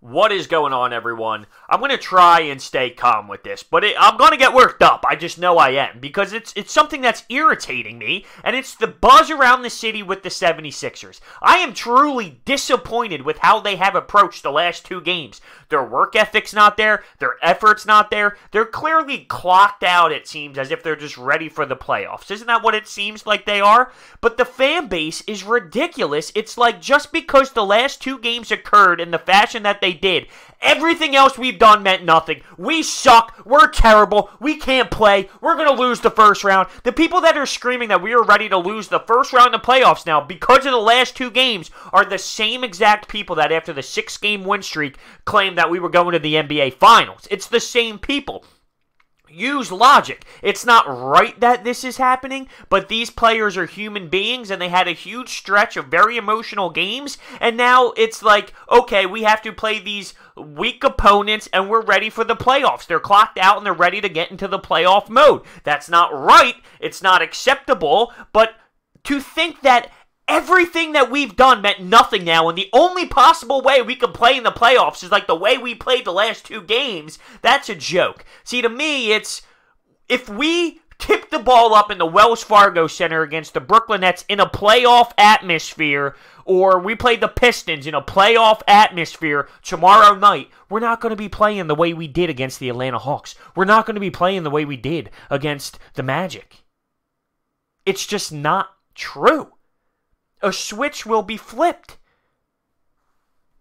What is going on, everyone? I'm going to try and stay calm with this, but I'm going to get worked up. I just know I am, because it's something that's irritating me, and it's the buzz around the city with the 76ers. I am truly disappointed with how they have approached the last two games. Their work ethic's not there. Their effort's not there. They're clearly clocked out, it seems, as if they're just ready for the playoffs. Isn't that what it seems like they are? But the fan base is ridiculous. It's like just because the last two games occurred in the fashion that they did, everything else we've done meant nothing. We suck. We're terrible. We can't play. We're going to lose the first round. The people that are screaming that we are ready to lose the first round of playoffs now because of the last two games are the same exact people that after the 6-game win streak claimed that we were going to the NBA Finals. It's the same people. Use logic. It's not right that this is happening, but these players are human beings, and they had a huge stretch of very emotional games, and now it's like, okay, we have to play these weak opponents, and we're ready for the playoffs. They're clocked out, and they're ready to get into the playoff mode. That's not right. It's not acceptable, but to think that everything that we've done meant nothing now, and the only possible way we could play in the playoffs is like the way we played the last two games, that's a joke. See, to me, it's, if we tip the ball up in the Wells Fargo Center against the Brooklyn Nets in a playoff atmosphere, or we play the Pistons in a playoff atmosphere tomorrow night, we're not going to be playing the way we did against the Atlanta Hawks. We're not going to be playing the way we did against the Magic. It's just not true. A switch will be flipped.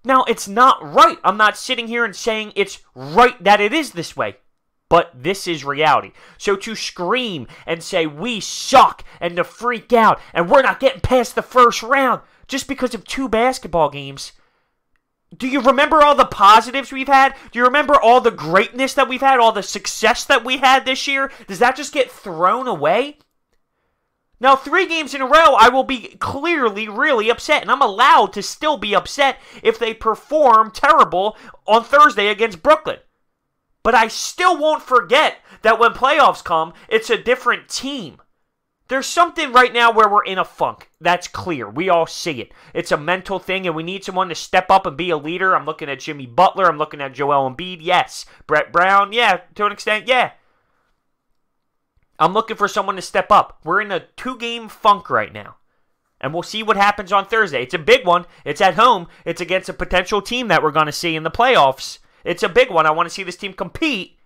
Now, it's not right. I'm not sitting here and saying it's right that it is this way. But this is reality. So to scream and say we suck and to freak out and we're not getting past the first round just because of two basketball games. Do you remember all the positives we've had? Do you remember all the greatness that we've had? All the success that we had this year? Does that just get thrown away? Now, 3 games in a row, I will be clearly really upset, and I'm allowed to still be upset if they perform terrible on Thursday against Brooklyn. But I still won't forget that when playoffs come, it's a different team. There's something right now where we're in a funk. That's clear. We all see it. It's a mental thing, and we need someone to step up and be a leader. I'm looking at Jimmy Butler. I'm looking at Joel Embiid. Yes. Brett Brown. Yeah. To an extent, yeah. I'm looking for someone to step up. We're in a 2-game funk right now. And we'll see what happens on Thursday. It's a big one. It's at home. It's against a potential team that we're going to see in the playoffs. It's a big one. I want to see this team compete.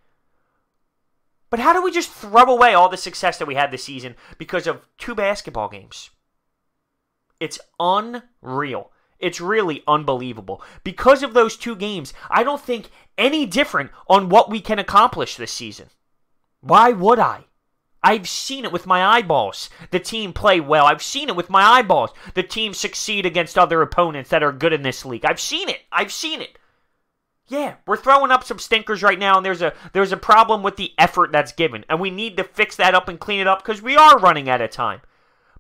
But how do we just throw away all the success that we had this season because of 2 basketball games? It's unreal. It's really unbelievable. Because of those 2 games, I don't think any different on what we can accomplish this season. Why would I? I've seen it with my eyeballs. The team play well. I've seen it with my eyeballs. The team succeed against other opponents that are good in this league. I've seen it. I've seen it. Yeah, we're throwing up some stinkers right now, and there's a problem with the effort that's given, and we need to fix that up and clean it up because we are running out of time.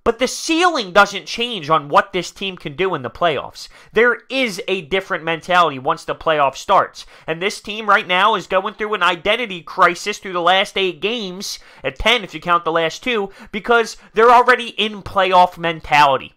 But the ceiling doesn't change on what this team can do in the playoffs. There is a different mentality once the playoff starts. And this team right now is going through an identity crisis through the last 8 games, at 10 if you count the last 2, because they're already in playoff mentality.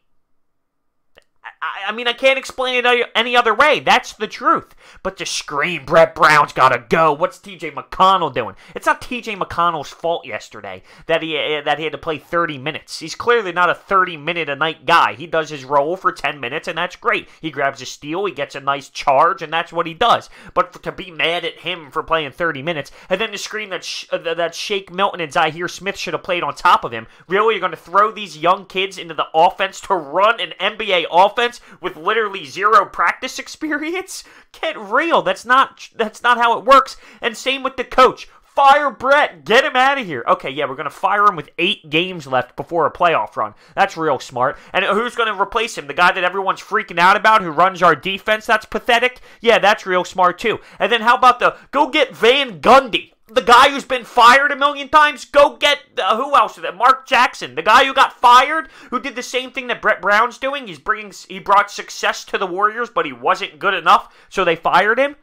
I mean, I can't explain it any other way. That's the truth. But to scream, Brett Brown's got to go. What's T.J. McConnell doing? It's not T.J. McConnell's fault yesterday that he had to play 30 minutes. He's clearly not a 30-minute-a-night guy. He does his role for 10 minutes, and that's great. He grabs a steal, he gets a nice charge, and that's what he does. But to be mad at him for playing 30 minutes, and then to scream that Shake Milton and Zahir Smith should have played on top of him, really, you're going to throw these young kids into the offense to run an NBA offense with literally 0 practice experience? Get real. That's not how it works. And same with the coach. Fire Brett. Get him out of here. Okay, yeah, we're going to fire him with 8 games left before a playoff run. That's real smart. And who's going to replace him? The guy that everyone's freaking out about who runs our defense? That's pathetic. Yeah, that's real smart too. And then how about go get Van Gundy? The guy who's been fired a million times, go get, who else is that? Mark Jackson, the guy who got fired, who did the same thing that Brett Brown's doing. He brought success to the Warriors, but he wasn't good enough, so they fired him.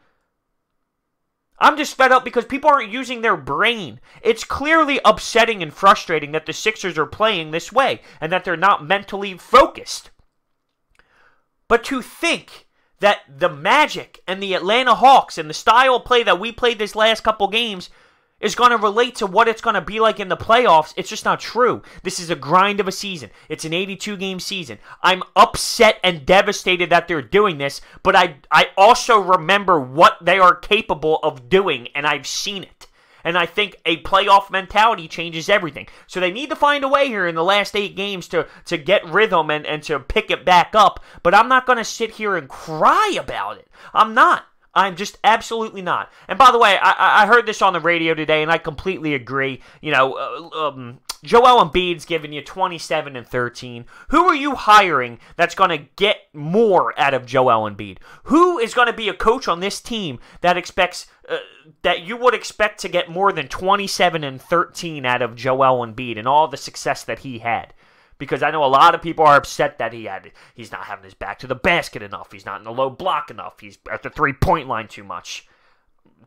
I'm just fed up because people aren't using their brain. It's clearly upsetting and frustrating that the Sixers are playing this way, and that they're not mentally focused. But to think that the Magic and the Atlanta Hawks and the style of play that we played this last couple games is going to relate to what it's going to be like in the playoffs. It's just not true. This is a grind of a season. It's an 82-game season. I'm upset and devastated that they're doing this, but I also remember what they are capable of doing, and I've seen it. And I think a playoff mentality changes everything. So they need to find a way here in the last 8 games to get rhythm and to pick it back up. But I'm not going to sit here and cry about it. I'm not. I'm just absolutely not. And by the way, I heard this on the radio today, and I completely agree. You know, Joel Embiid's giving you 27 and 13. Who are you hiring that's going to get more out of Joel Embiid? Who is going to be a coach on this team that expects that you would expect to get more than 27 and 13 out of Joel Embiid and all the success that he had? Because I know a lot of people are upset that he's not having his back to the basket enough. He's not in the low block enough. He's at the three-point line too much.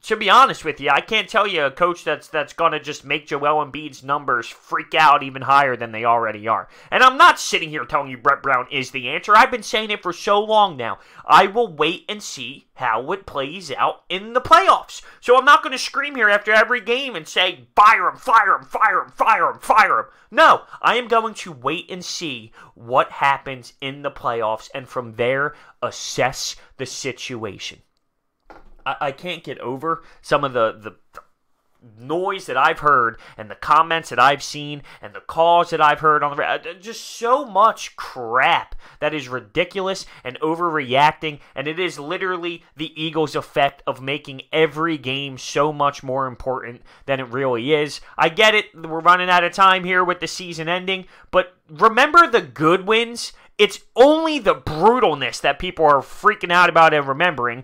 To be honest with you, I can't tell you a coach that's going to just make Joel Embiid's numbers freak out even higher than they already are. And I'm not sitting here telling you Brett Brown is the answer. I've been saying it for so long now. I will wait and see how it plays out in the playoffs. So I'm not going to scream here after every game and say, fire him, fire him, fire him, fire him, fire him. No, I am going to wait and see what happens in the playoffs and from there assess the situation. I can't get over some of the noise that I've heard and the comments that I've seen and the calls that I've heard on the just so much crap that is ridiculous and overreacting, and it is literally the Eagles' effect of making every game so much more important than it really is. I get it, we're running out of time here with the season ending, but remember the good wins. It's only the brutalness that people are freaking out about and remembering.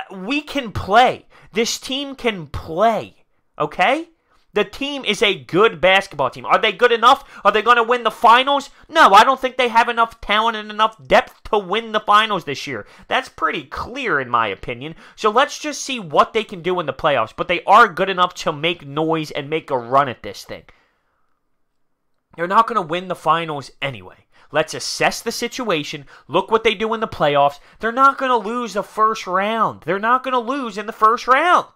We can play. This team can play, okay? The team is a good basketball team. Are they good enough? Are they going to win the finals? No, I don't think they have enough talent and enough depth to win the finals this year. That's pretty clear in my opinion. So let's just see what they can do in the playoffs. But they are good enough to make noise and make a run at this thing. They're not going to win the finals anyway. Let's assess the situation. Look what they do in the playoffs. They're not going to lose the first round. They're not going to lose in the first round.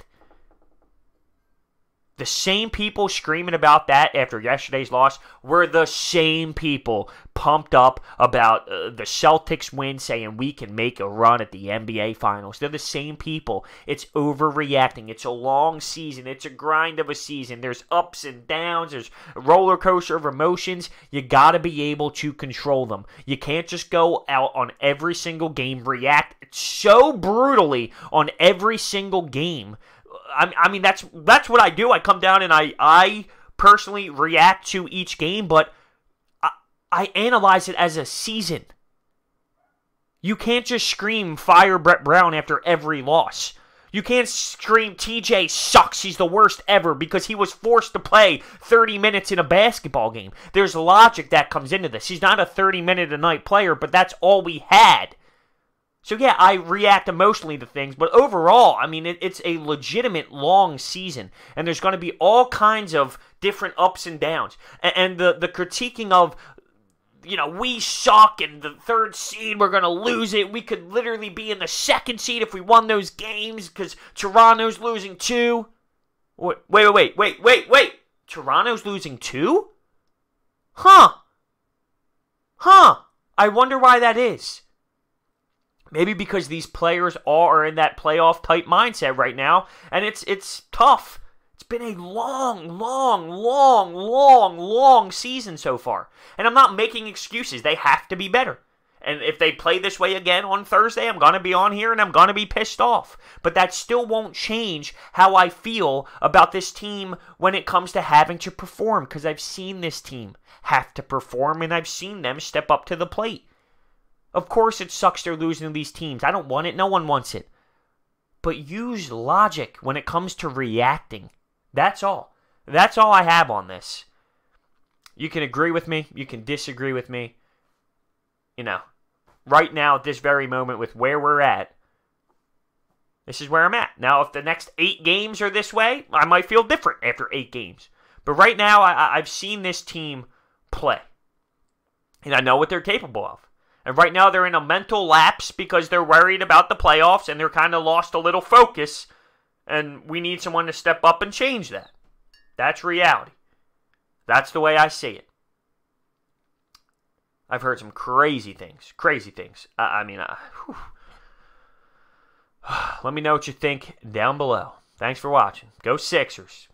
The same people screaming about that after yesterday's loss were the same people pumped up about the Celtics win, saying we can make a run at the NBA Finals. They're the same people. It's overreacting. It's a long season. It's a grind of a season. There's ups and downs. There's a roller coaster of emotions. You got to be able to control them. You can't just go out on every single game, react so brutally on every single game. I mean, that's what I do. I come down and I personally react to each game, but I analyze it as a season. You can't just scream, fire Brett Brown after every loss. You can't scream, TJ sucks, he's the worst ever, because he was forced to play 30 minutes in a basketball game. There's logic that comes into this. He's not a 30-minute-a-night player, but that's all we had. So yeah, I react emotionally to things, but overall, I mean, it's a legitimate long season, and there's going to be all kinds of different ups and downs. And the critiquing of, you know, we suck, and the 3rd seed, we're going to lose it. We could literally be in the 2nd seed if we won those games, because Toronto's losing 2. Wait. Toronto's losing 2? Huh. I wonder why that is. Maybe because these players are in that playoff-type mindset right now, and it's tough. It's been a long season so far. And I'm not making excuses. They have to be better. And if they play this way again on Thursday, I'm going to be on here and I'm going to be pissed off. But that still won't change how I feel about this team when it comes to having to perform, because I've seen this team have to perform, and I've seen them step up to the plate. Of course it sucks they're losing to these teams. I don't want it. No one wants it. But use logic when it comes to reacting. That's all. That's all I have on this. You can agree with me. You can disagree with me. You know, right now at this very moment with where we're at, this is where I'm at. Now, if the next 8 games are this way, I might feel different after 8 games. But right now, I've seen this team play. And I know what they're capable of. And right now they're in a mental lapse because they're worried about the playoffs and they're kind of lost a little focus. And we need someone to step up and change that. That's reality. That's the way I see it. I've heard some crazy things. Crazy things. Let me know what you think down below. Thanks for watching. Go Sixers.